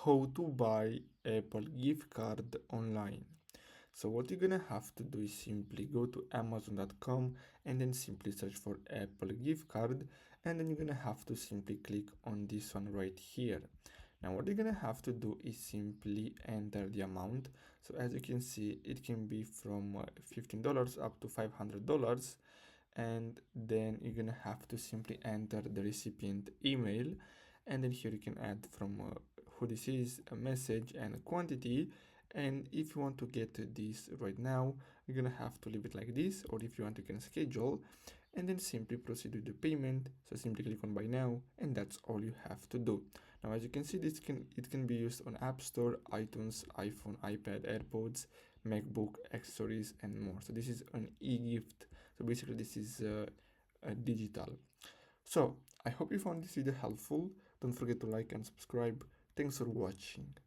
how to buy Apple gift card online. So what you're gonna have to do is simply go to amazon.com and then simply search for Apple gift card, and then you're gonna have to simply click on this one right here. Now what you're gonna have to do is simply enter the amount. So as you can see, it can be from $15 up to $500, and then you're gonna have to simply enter the recipient email, and then here you can add from who this is, a message and a quantity. And if you want to get this right now, you're gonna have to leave it like this, or if you want, you can schedule and then simply proceed with the payment. So simply click on buy now, and that's all you have to do. Now as you can see, it can be used on App Store, iTunes, iPhone, iPad, AirPods, MacBook, accessories and more. So this is an e-gift. So basically this is digital. So I hope you found this video helpful. Don't forget to like and subscribe. Thanks for watching.